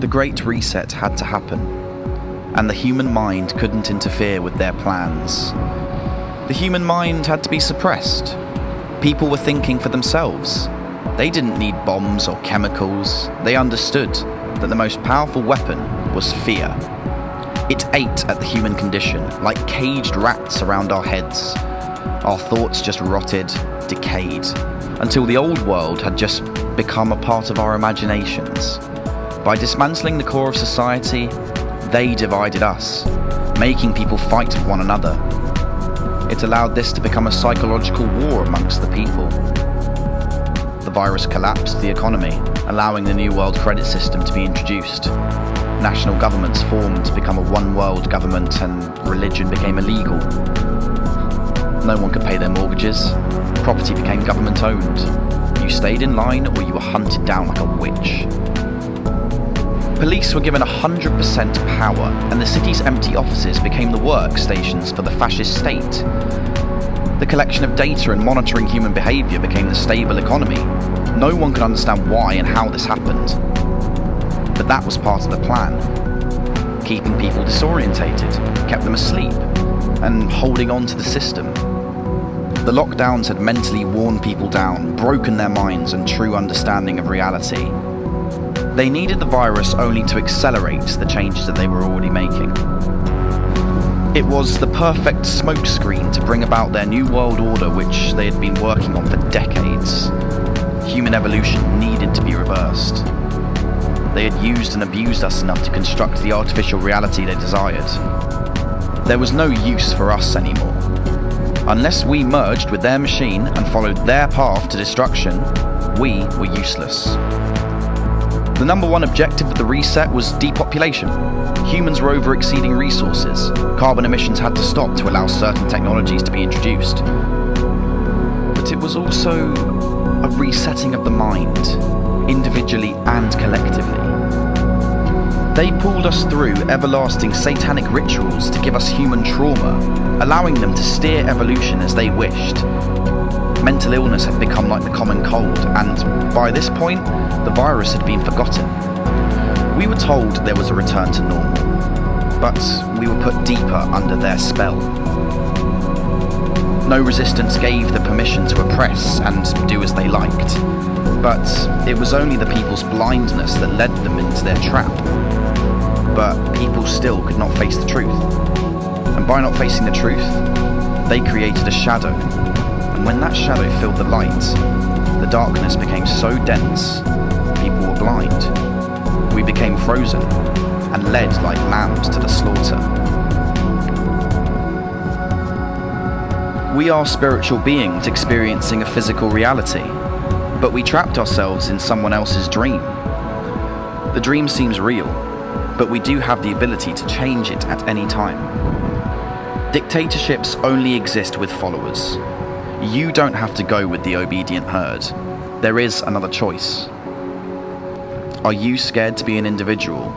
The Great Reset had to happen, and the human mind couldn't interfere with their plans. The human mind had to be suppressed. People were thinking for themselves. They didn't need bombs or chemicals. They understood that the most powerful weapon was fear. It ate at the human condition, like caged rats around our heads. Our thoughts just rotted, decayed, until the old world had just become a part of our imaginations. By dismantling the core of society, they divided us, making people fight with one another. It allowed this to become a psychological war amongst the people. The virus collapsed the economy, allowing the New World credit system to be introduced. National governments formed to become a one-world government, and religion became illegal. No one could pay their mortgages. Property became government-owned. You stayed in line or you were hunted down like a witch. Police were given 100% power, and the city's empty offices became the workstations for the fascist state. The collection of data and monitoring human behaviour became the stable economy. No one could understand why and how this happened. But that was part of the plan. Keeping people disorientated, kept them asleep, and holding on to the system. The lockdowns had mentally worn people down, broken their minds and true understanding of reality. They needed the virus only to accelerate the changes that they were already making. It was the perfect smokescreen to bring about their new world order, which they had been working on for decades. Human evolution needed to be reversed. They had used and abused us enough to construct the artificial reality they desired. There was no use for us anymore. Unless we merged with their machine and followed their path to destruction, we were useless. The number one objective of the reset was depopulation. Humans were over-exceeding resources. Carbon emissions had to stop to allow certain technologies to be introduced. But it was also a resetting of the mind, individually and collectively. They pulled us through everlasting satanic rituals to give us human trauma, allowing them to steer evolution as they wished. Mental illness had become like the common cold, and by this point, the virus had been forgotten. We were told there was a return to normal, but we were put deeper under their spell. No resistance gave the permission to oppress and do as they liked, but it was only the people's blindness that led them into their trap. But people still could not face the truth, and by not facing the truth, they created a shadow, and when that shadow filled the light, the darkness became so dense, people were blind. We became frozen, and led like lambs to the slaughter. We are spiritual beings experiencing a physical reality, but we trapped ourselves in someone else's dream. The dream seems real, but we do have the ability to change it at any time. Dictatorships only exist with followers. You don't have to go with the obedient herd. There is another choice. Are you scared to be an individual?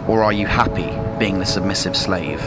Or are you happy being the submissive slave?